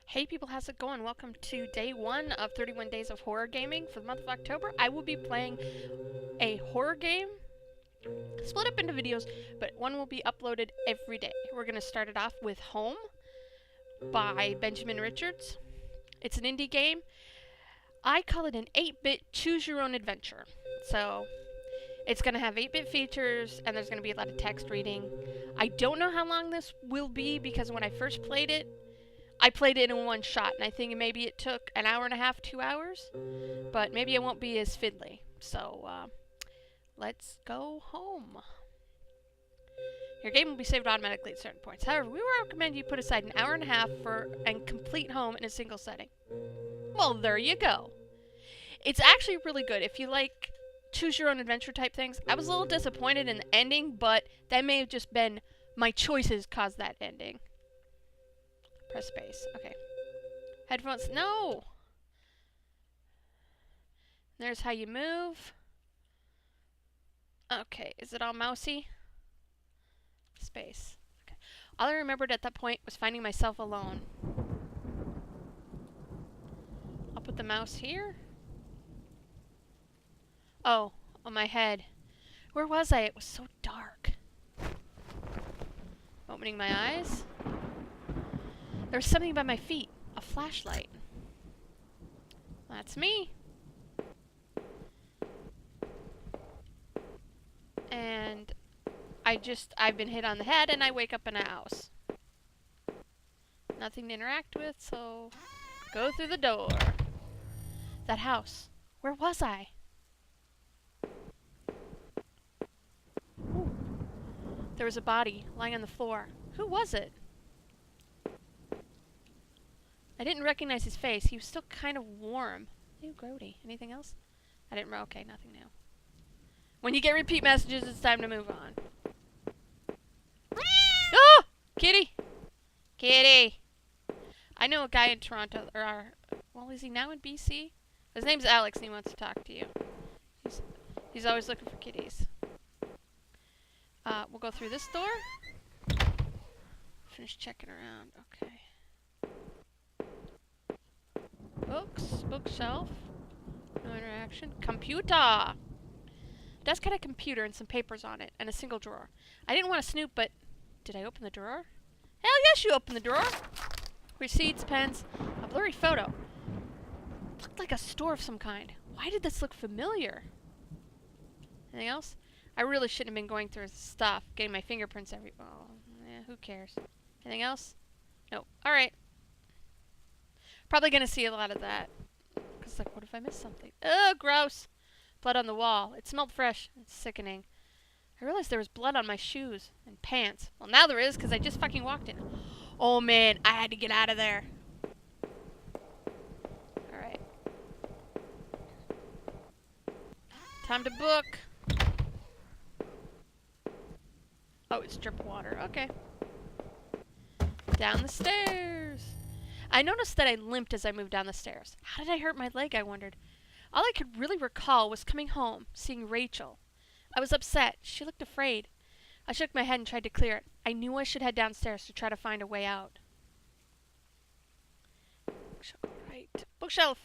Hey people, how's it going? Welcome to day 1 of 31 Days of Horror Gaming for the month of October. I will be playing a horror game, split up into videos, but one will be uploaded every day. We're going to start it off with Home by Benjamin Richards. It's an indie game. I call it an 8-bit choose-your-own-adventure. So, it's going to have 8-bit features, and there's going to be a lot of text reading. I don't know how long this will be, because when I first played it, I played it in one shot, and I think maybe it took an hour and a half, 2 hours, but maybe it won't be as fiddly. So, let's go home. Your game will be saved automatically at certain points. However, we recommend you put aside an hour and a half and complete Home in a single setting. Well, there you go. It's actually really good. If you like choose-your-own-adventure type things, I was a little disappointed in the ending, but that may have just been my choices caused that ending. Press space. Okay. Headphones. No! There's how you move. Okay. Is it all mousy? Space. Okay. All I remembered at that point was finding myself alone. I'll put the mouse here. Oh, on my head. Where was I? It was so dark. Opening my eyes. There was something by my feet. A flashlight. That's me. And I've been hit on the head and I wake up in a house. Nothing to interact with, so go through the door. That house. Where was I? Ooh. There was a body lying on the floor. Who was it? I didn't recognize his face. He was still kind of warm. Ew, grody. Anything else? I didn't. Okay, nothing new. When you get repeat messages, it's time to move on. Oh! Kitty! Kitty! I know a guy in Toronto, well, is he now in BC? His name's Alex and he wants to talk to you. He's always looking for kitties. We'll go through this door. Finish checking around. Okay. Books, bookshelf, no interaction. Computer! Desk had a computer and some papers on it, and a single drawer. I didn't want to snoop, but did I open the drawer? Hell yes, you opened the drawer! Receipts, pens, a blurry photo. It looked like a store of some kind. Why did this look familiar? Anything else? I really shouldn't have been going through his stuff, getting my fingerprints every... Oh, yeah, who cares? Anything else? Nope. Alright. Probably gonna see a lot of that. Cause like, what if I miss something? Ugh, gross! Blood on the wall. It smelled fresh. It's sickening. I realized there was blood on my shoes and pants. Well, now there is, cause I just fucking walked in. Oh man, I had to get out of there. Alright. Time to book. Oh, it's drip water. Okay. Down the stairs. I noticed that I limped as I moved down the stairs. How did I hurt my leg, I wondered. All I could really recall was coming home, seeing Rachel. I was upset. She looked afraid. I shook my head and tried to clear it. I knew I should head downstairs to try to find a way out. Right. Bookshelf.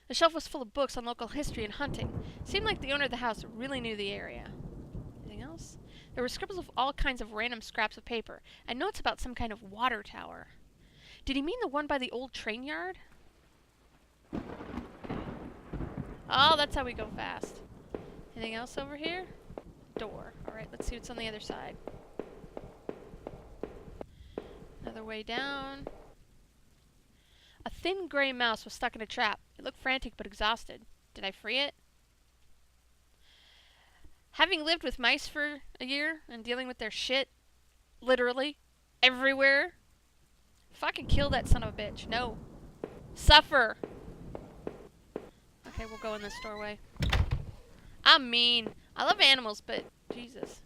The shelf was full of books on local history and hunting. It seemed like the owner of the house really knew the area. Anything else? There were scribbles of all kinds of random scraps of paper, and notes about some kind of water tower. Did he mean the one by the old train yard? Oh, that's how we go fast. Anything else over here? Door. Alright, let's see what's on the other side. Another way down. A thin gray mouse was stuck in a trap. It looked frantic but exhausted. Did I free it? Having lived with mice for a year and dealing with their shit, literally, everywhere, fucking kill that son of a bitch. No. Suffer. Okay, we'll go in this doorway. I'm mean. I love animals, but Jesus.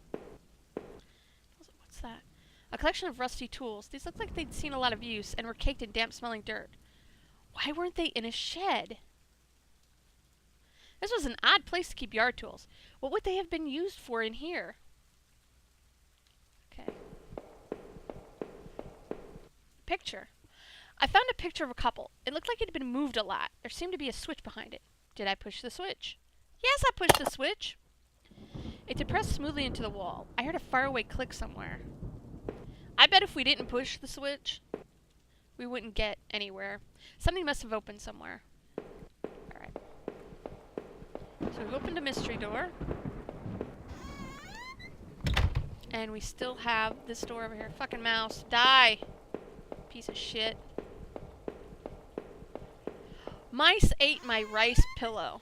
What's that? A collection of rusty tools. These looked like they'd seen a lot of use and were caked in damp-smelling dirt. Why weren't they in a shed? This was an odd place to keep yard tools. What would they have been used for in here? Okay. Picture. I found a picture of a couple. It looked like it had been moved a lot. There seemed to be a switch behind it. Did I push the switch? Yes, I pushed the switch. It depressed smoothly into the wall. I heard a faraway click somewhere. I bet if we didn't push the switch, we wouldn't get anywhere. Something must have opened somewhere. Alright. So we've opened a mystery door. And we still have this door over here. Fucking mouse. Die! Piece of shit. Mice ate my rice pillow.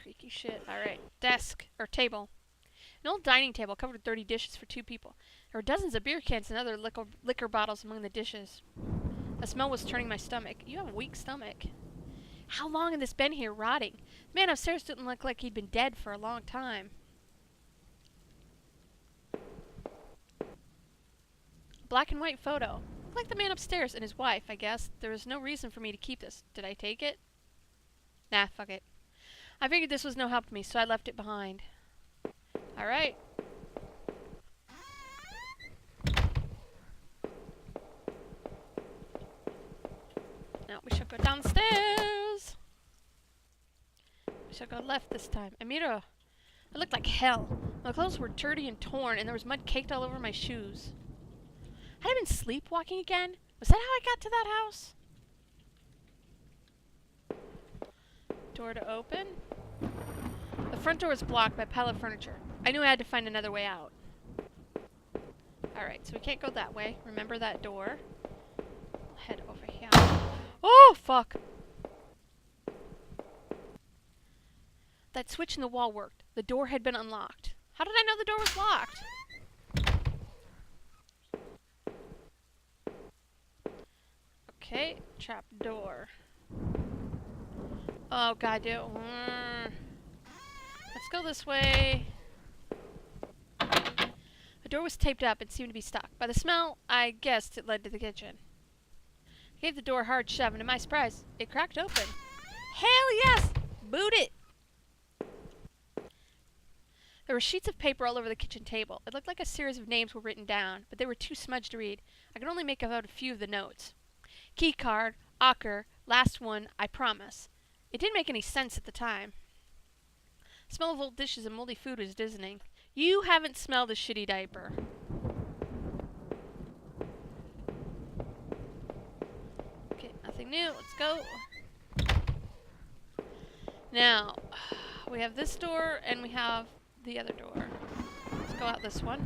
Creaky shit. Alright. Desk. Or table. An old dining table covered with dirty dishes for 2 people. There were dozens of beer cans and other liquor bottles among the dishes. The smell was turning my stomach. You have a weak stomach. How long had this been here rotting? The man upstairs didn't look like he'd been dead for a long time. Black and white photo. Looked like the man upstairs and his wife, I guess. There was no reason for me to keep this. Did I take it? Nah, fuck it. I figured this was no help to me, so I left it behind. Alright. Now we shall go downstairs. We shall go left this time. Amira, it looked like hell. My clothes were dirty and torn, and there was mud caked all over my shoes. Had I been sleepwalking again? Was that how I got to that house? Door to open. The front door was blocked by a pile of furniture. I knew I had to find another way out. Alright, so we can't go that way. Remember that door. We'll head over here. Oh, fuck! That switch in the wall worked. The door had been unlocked. How did I know the door was locked? Okay, trap door. Oh, god, dude. Let's go this way. The door was taped up and seemed to be stuck. By the smell, I guessed it led to the kitchen. I gave the door a hard shove, and to my surprise, it cracked open. Hell yes! Boot it! There were sheets of paper all over the kitchen table. It looked like a series of names were written down, but they were too smudged to read. I could only make out a few of the notes. Key card, Ocker, last one, I promise. It didn't make any sense at the time. The smell of old dishes and moldy food was dizzying. You haven't smelled a shitty diaper. Okay, nothing new. Let's go. Now, we have this door and we have the other door. Let's go out this one.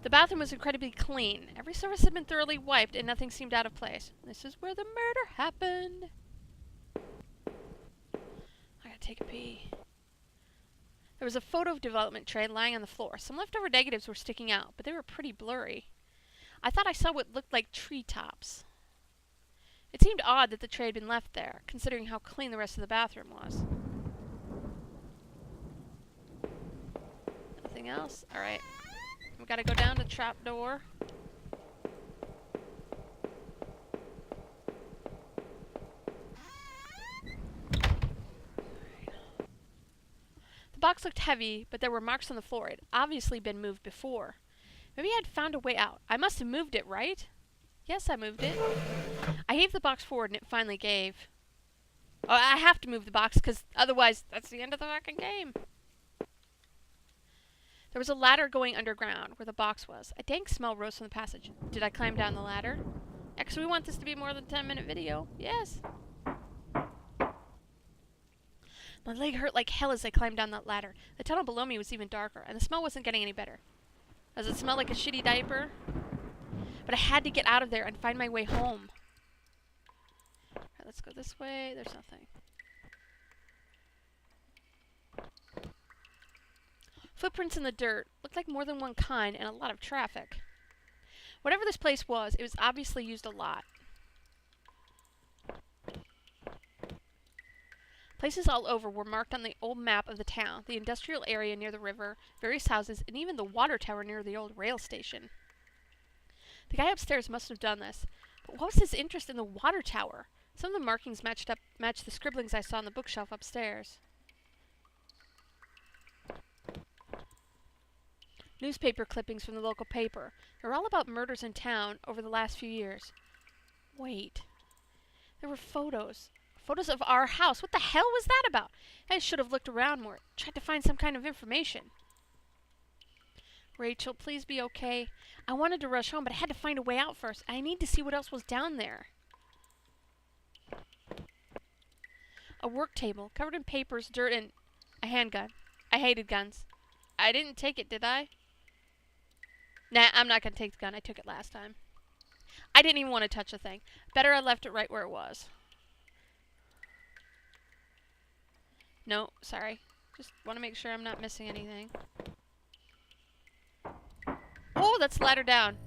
The bathroom was incredibly clean. Every surface had been thoroughly wiped and nothing seemed out of place. This is where the murder happened. I gotta take a pee. There was a photo development tray lying on the floor. Some leftover negatives were sticking out, but they were pretty blurry. I thought I saw what looked like treetops. It seemed odd that the tray had been left there, considering how clean the rest of the bathroom was. Nothing else? Alright. We gotta go down to the trap door. The box looked heavy, but there were marks on the floor. It had obviously been moved before. Maybe I had found a way out. I must have moved it, right? Yes, I moved it. I heaved the box forward and it finally gave. Oh, I have to move the box because otherwise that's the end of the fucking game. There was a ladder going underground where the box was. A dank smell rose from the passage. Did I climb down the ladder? Actually, we want this to be more than a 10-minute video. Yes. My leg hurt like hell as I climbed down that ladder. The tunnel below me was even darker, and the smell wasn't getting any better. Does it smell like a shitty diaper? But I had to get out of there and find my way home. Alright, let's go this way. There's nothing. Footprints in the dirt. Looked like more than one kind and a lot of traffic. Whatever this place was, it was obviously used a lot. Places all over were marked on the old map of the town, the industrial area near the river, various houses, and even the water tower near the old rail station. The guy upstairs must have done this, but what was his interest in the water tower? Some of the markings matched the scribblings I saw on the bookshelf upstairs. Newspaper clippings from the local paper. They're all about murders in town over the last few years. Wait. There were photos. Photos of our house. What the hell was that about? I should have looked around more. Tried to find some kind of information. Rachel, please be okay. I wanted to rush home, but I had to find a way out first. I need to see what else was down there. A work table covered in papers, dirt, and a handgun. I hated guns. I didn't take it, did I? Nah, I'm not gonna take the gun. I took it last time. I didn't even want to touch the thing. Better I left it right where it was. No, sorry. Just want to make sure I'm not missing anything. Oh, that's the ladder down.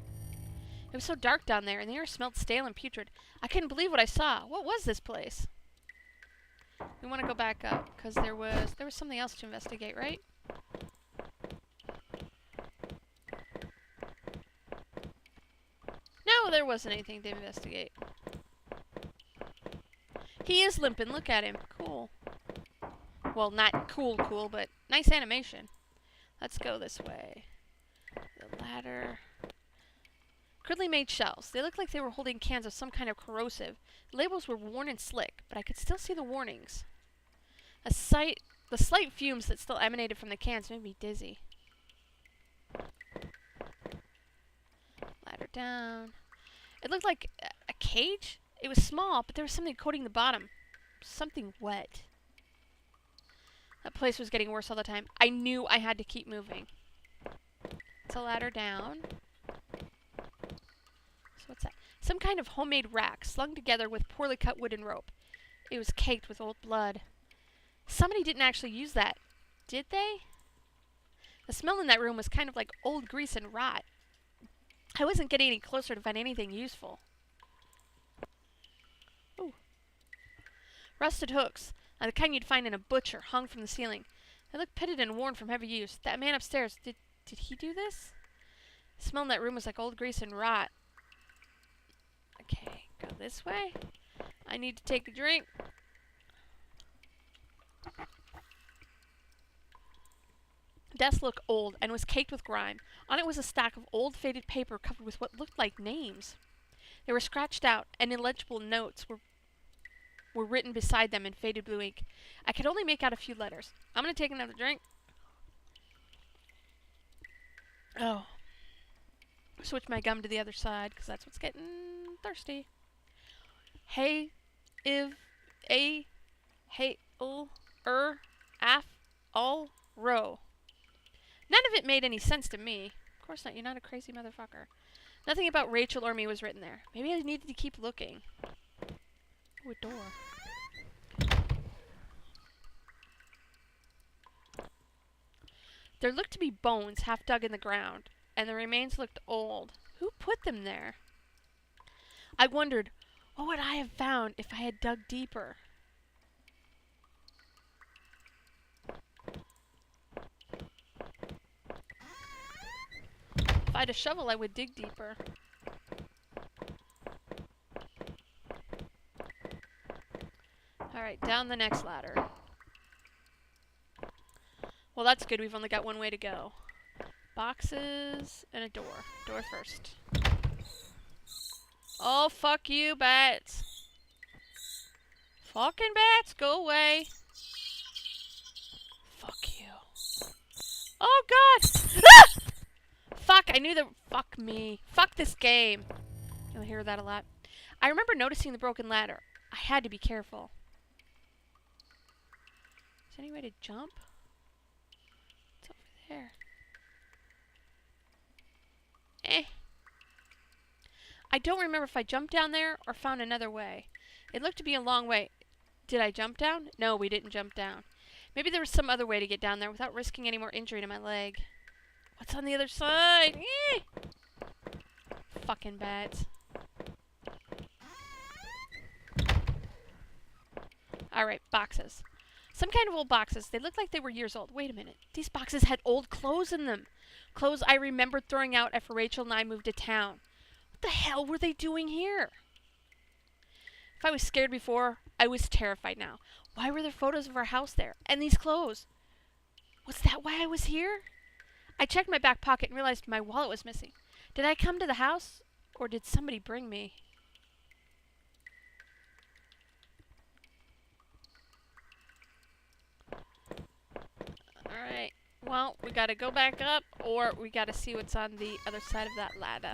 It was so dark down there, and the air smelled stale and putrid. I couldn't believe what I saw. What was this place? We want to go back up, because there was something else to investigate, right? No, there wasn't anything to investigate. He is limping. Look at him. Cool. Well, not cool, but nice animation. Let's go this way. The ladder. Crudely made shelves. They looked like they were holding cans of some kind of corrosive. The labels were worn and slick, but I could still see the warnings. The slight fumes that still emanated from the cans made me dizzy. Ladder down. It looked like a cage. It was small, but there was something coating the bottom. Something wet. That place was getting worse all the time. I knew I had to keep moving. It's a ladder down. So what's that? Some kind of homemade rack slung together with poorly cut wooden rope. It was caked with old blood. Somebody didn't actually use that, did they? The smell in that room was kind of like old grease and rot. I wasn't getting any closer to find anything useful. Ooh. Rusted hooks, the kind you'd find in a butcher, hung from the ceiling. They looked pitted and worn from heavy use. That man upstairs, did he do this? The smell in that room was like old grease and rot. Okay, go this way. I need to take a drink. The desk looked old and was caked with grime. On it was a stack of old faded paper covered with what looked like names. They were scratched out, and illegible notes were written beside them in faded blue ink. I could only make out a few letters. I'm going to take another drink. Oh. Switch my gum to the other side, because that's what's getting thirsty. Hey, all, row. None of it made any sense to me. Of course not, you're not a crazy motherfucker. Nothing about Rachel or me was written there. Maybe I needed to keep looking. Ooh, a door. There looked to be bones half dug in the ground, and the remains looked old. Who put them there? I wondered, what would I have found if I had dug deeper? If I had a shovel, I would dig deeper. Alright, down the next ladder. Well, that's good. We've only got one way to go. Boxes and a door. Door first. Oh, fuck you, bats. Fucking bats, go away. Fuck you. Oh, God! Ah! Fuck, I knew that. Fuck me. Fuck this game. You'll hear that a lot. I remember noticing the broken ladder. I had to be careful. Is there any way to jump? It's over there. I don't remember if I jumped down there or found another way. It looked to be a long way. Did I jump down? No, we didn't jump down. Maybe there was some other way to get down there without risking any more injury to my leg. What's on the other side? Fucking bats. Alright, boxes. Some kind of old boxes. They looked like they were years old. Wait a minute. These boxes had old clothes in them. Clothes I remembered throwing out after Rachel and I moved to town. What the hell were they doing here? If I was scared before, I was terrified now. Why were there photos of our house there? And these clothes? Was that why I was here? I checked my back pocket and realized my wallet was missing. Did I come to the house? Or did somebody bring me? Alright. Well, we gotta go back up, or we gotta see what's on the other side of that ladder.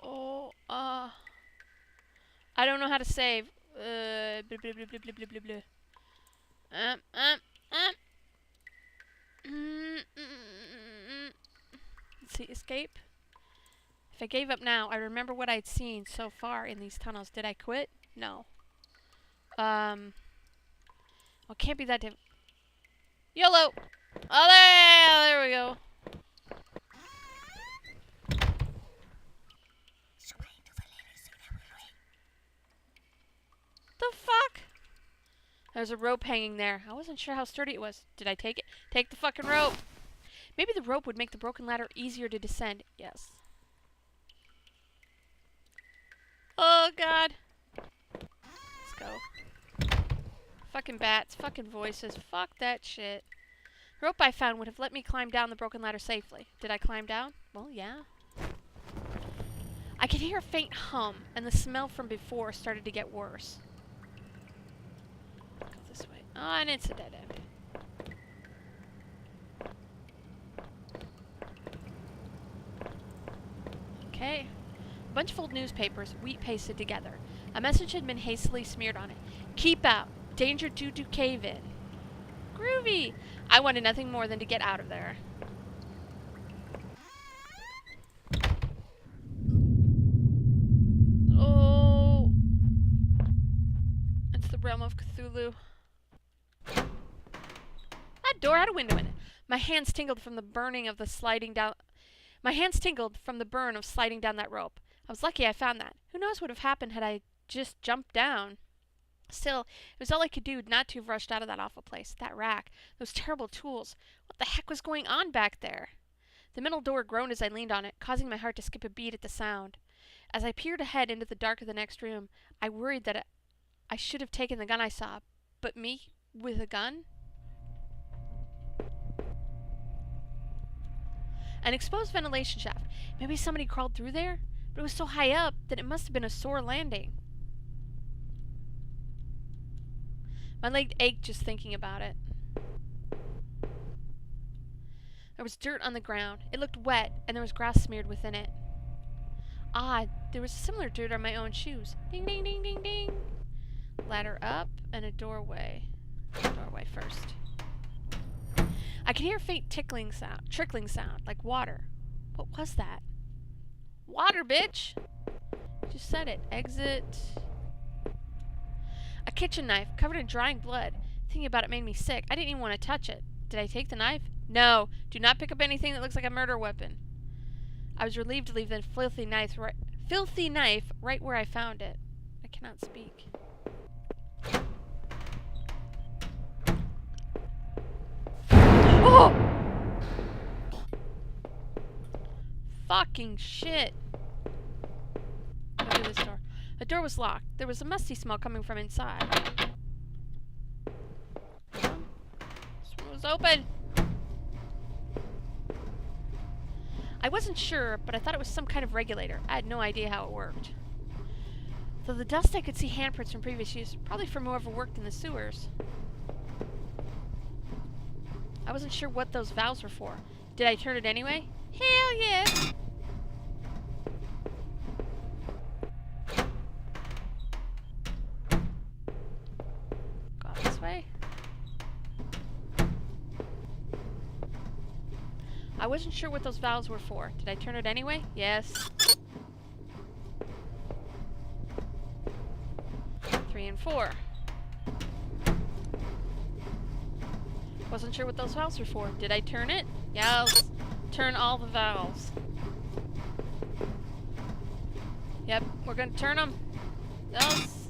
Oh, I don't know how to save. Blah, blah, blah, blah, blah, blah, blah, blah. Let's see, escape. If I gave up now, I remember what I'd seen so far in these tunnels. Did I quit? No. Well, it can't be that difficult. YOLO! Oh, there we go. The fuck? There's a rope hanging there. I wasn't sure how sturdy it was. Did I take it? Take the fucking rope. Maybe the rope would make the broken ladder easier to descend. Yes. Oh, God. Let's go. Fucking bats. Fucking voices. Fuck that shit. The rope I found would have let me climb down the broken ladder safely. Did I climb down? Well, yeah. I could hear a faint hum, and the smell from before started to get worse. Go this way. Oh, and it's a dead end. Okay. A bunch of old newspapers, wheat pasted together. A message had been hastily smeared on it. Keep out. Danger due to cave-in. Groovy. I wanted nothing more than to get out of there. Oh. It's the realm of Cthulhu. That door had a window in it. My hands tingled from the burning of the sliding down. My hands tingled from the burn of sliding down that rope. I was lucky I found that. Who knows what would have happened had I just jumped down. Still, it was all I could do not to have rushed out of that awful place. That rack. Those terrible tools. What the heck was going on back there? The metal door groaned as I leaned on it, causing my heart to skip a beat at the sound. As I peered ahead into the dark of the next room, I worried that I should have taken the gun I saw. But me? With a gun? An exposed ventilation shaft. Maybe somebody crawled through there? But it was so high up that it must have been a sore landing. My leg ached just thinking about it. There was dirt on the ground. It looked wet, and there was grass smeared within it. Odd, there was similar dirt on my own shoes. Ding, ding, ding, ding, ding. Ladder up, and a doorway. Doorway first. I could hear a faint trickling sound, like water. What was that? Water, bitch! Just said it. Exit. A kitchen knife, covered in drying blood. Thinking about it made me sick. I didn't even want to touch it. Did I take the knife? No. Do not pick up anything that looks like a murder weapon. I was relieved to leave the filthy knife right where I found it. I cannot speak. Oh! Fucking shit. Go through this door. The door was locked. There was a musty smell coming from inside. This one was open. I wasn't sure, but I thought it was some kind of regulator. I had no idea how it worked. Though the dust I could see handprints from previous use, probably from whoever worked in the sewers. I wasn't sure what those valves were for. Did I turn it anyway? Hell yes! Go out this way. I wasn't sure what those valves were for. Did I turn it anyway? Yes. 3 and 4. Wasn't sure what those valves were for. Did I turn it? Yes. Turn all the valves. Yep, we're gonna turn them. Yes.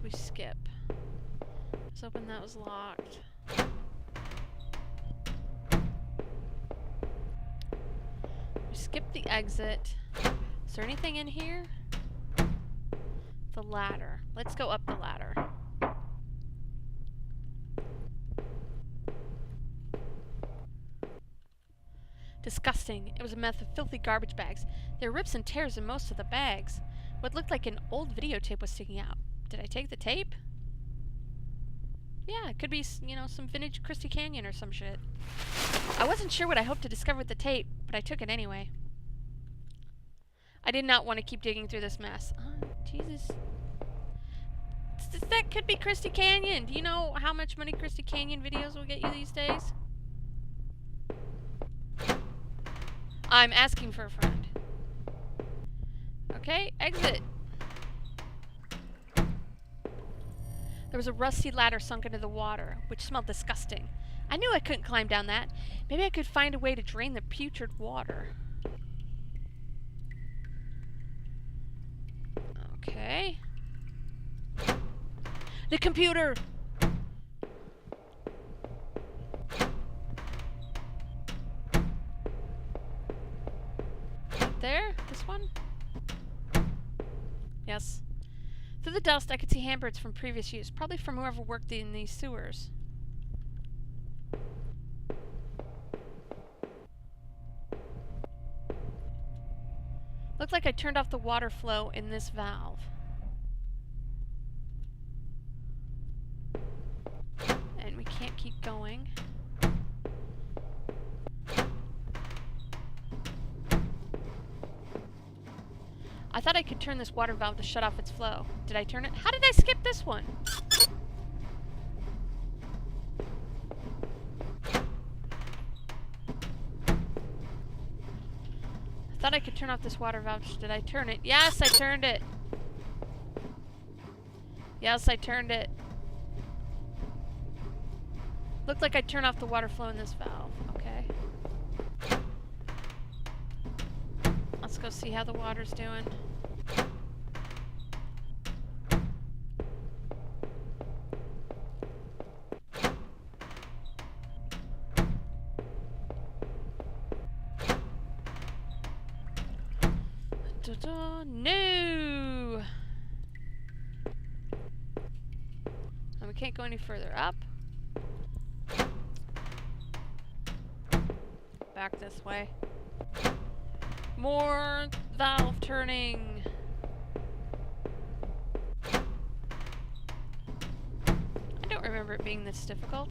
did we skip? Let's open that was locked. We skipped the exit. Is there anything in here? The ladder. Let's go up the ladder. Disgusting. It was a mess of filthy garbage bags. There were rips and tears in most of the bags. What looked like an old videotape was sticking out. Did I take the tape? Yeah, it could be, you know, some vintage Christie Canyon or some shit. I wasn't sure what I hoped to discover with the tape, but I took it anyway. I did not want to keep digging through this mess. Oh, Jesus. That could be Christie Canyon. Do you know how much money Christie Canyon videos will get you these days? I'm asking for a friend. Okay, exit. There was a rusty ladder sunk into the water, which smelled disgusting. I knew I couldn't climb down that. Maybe I could find a way to drain the putrid water. Okay. The computer! There? This one? Yes. Through the dust, I could see handprints from previous use, probably from whoever worked in these sewers. Looked like I turned off the water flow in this valve. And we can't keep going. I thought I could turn this water valve to shut off its flow. Did I turn it? How did I skip this one? I thought I could turn off this water valve. Did I turn it? Yes, I turned it. Yes, I turned it. Looked like I turned off the water flow in this valve. Okay. Let's go see how the water's doing. No! And we can't go any further up. Back this way. More valve turning. I don't remember it being this difficult.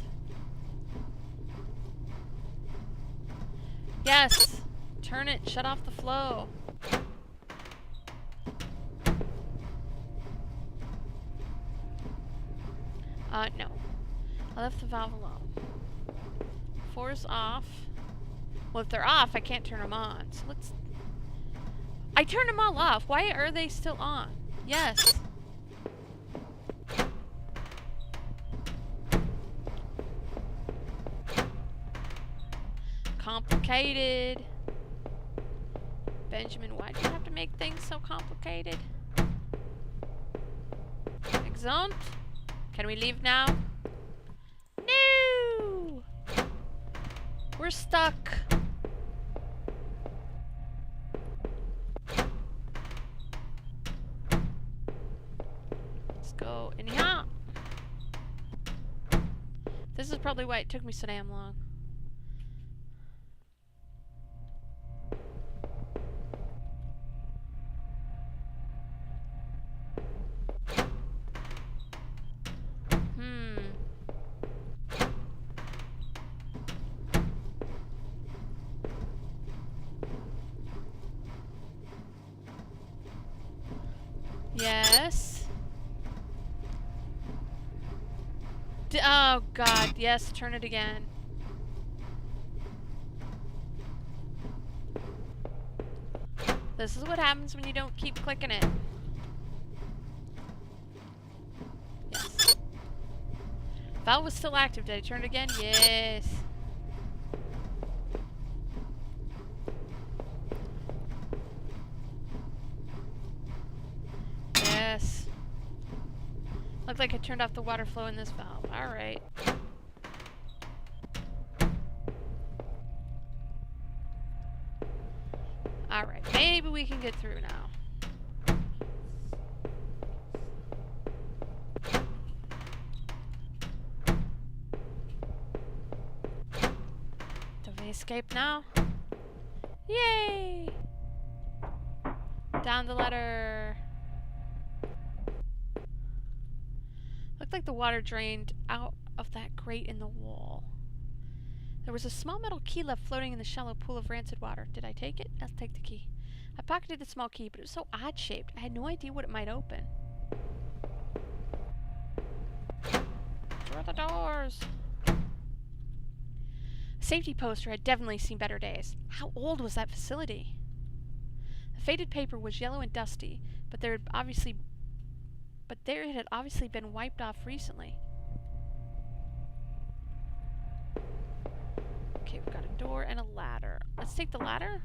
Yes! Turn it, shut off the flow. No. I left the valve alone. 4's off. Well, if they're off, I can't turn them on. So let's... I turned them all off. Why are they still on? Yes. Complicated. Benjamin, why do you have to make things so complicated? Exeunt. Can we leave now? No! We're stuck. Let's go in here. This is probably why it took me so damn long. Yes. Oh god, yes, turn it again. This is what happens when you don't keep clicking it. Yes. Valve was still active. Did I turn it again? Yes. Yes. Looked like I turned off the water flow in this valve. Alright. Alright, maybe we can get through now. Do we escape now? Yay! Down the ladder. Looked like the water drained out of that grate in the wall. There was a small metal key left floating in the shallow pool of rancid water. Did I take it? I'll take the key. I pocketed the small key, but it was so odd-shaped. I had no idea what it might open. Through the doors! A safety poster had definitely seen better days. How old was that facility? The faded paper was yellow and dusty, but there it had obviously been wiped off recently. Okay, we've got a door and a ladder. Let's take the ladder.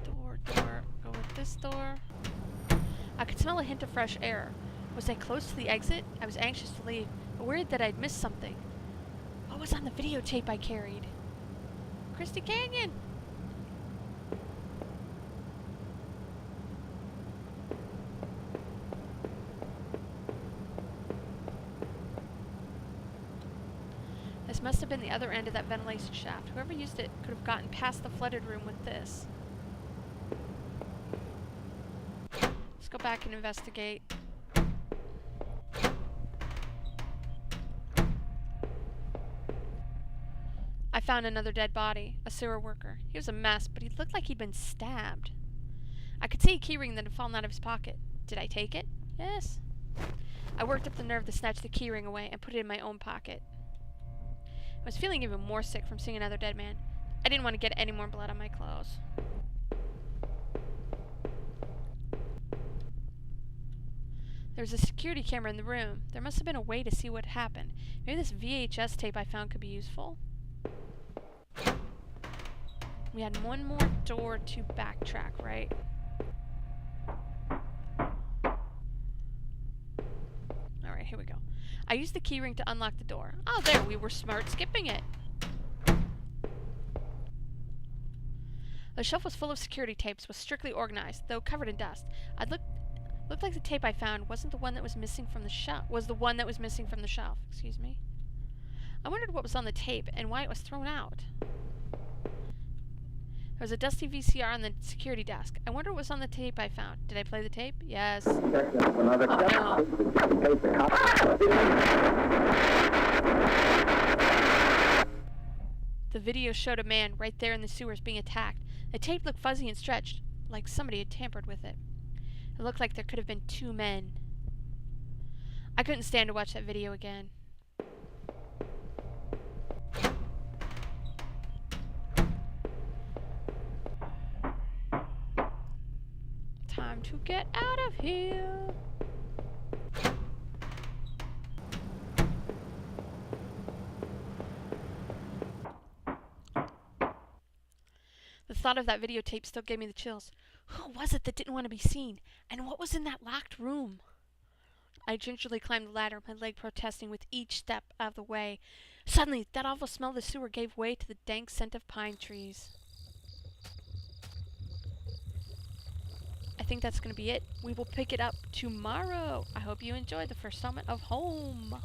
Door. Go with this door. I could smell a hint of fresh air. Was I close to the exit? I was anxious to leave, but worried that I'd missed something. What was on the videotape I carried? Christie Canyon! This must have been the other end of that ventilation shaft. Whoever used it could have gotten past the flooded room with this. Let's go back and investigate. I found another dead body, a sewer worker. He was a mess, but he looked like he'd been stabbed. I could see a keyring that had fallen out of his pocket. Did I take it? Yes. I worked up the nerve to snatch the keyring away and put it in my own pocket. I was feeling even more sick from seeing another dead man. I didn't want to get any more blood on my clothes. There was a security camera in the room. There must have been a way to see what happened. Maybe this VHS tape I found could be useful. We had one more door to backtrack, right? Alright, here we go. I used the keyring to unlock the door. Oh, there, we were smart skipping it. The shelf was full of security tapes, was strictly organized, though covered in dust. Looked like the tape I found wasn't the one that was missing from the shelf. Was the one that was missing from the shelf. Excuse me. I wondered what was on the tape and why it was thrown out. There was a dusty VCR on the security desk. I wonder what was on the tape I found. Did I play the tape? Yes. Oh, no. The video showed a man right there in the sewers being attacked. The tape looked fuzzy and stretched, like somebody had tampered with it. It looked like there could have been two men. I couldn't stand to watch that video again. Time to get out of here. The thought of that videotape still gave me the chills. Who was it that didn't want to be seen? And what was in that locked room? I gingerly climbed the ladder, my leg protesting with each step out of the way. Suddenly, that awful smell of the sewer gave way to the dank scent of pine trees. I think that's going to be it. We will pick it up tomorrow. I hope you enjoyed the first installment of Home.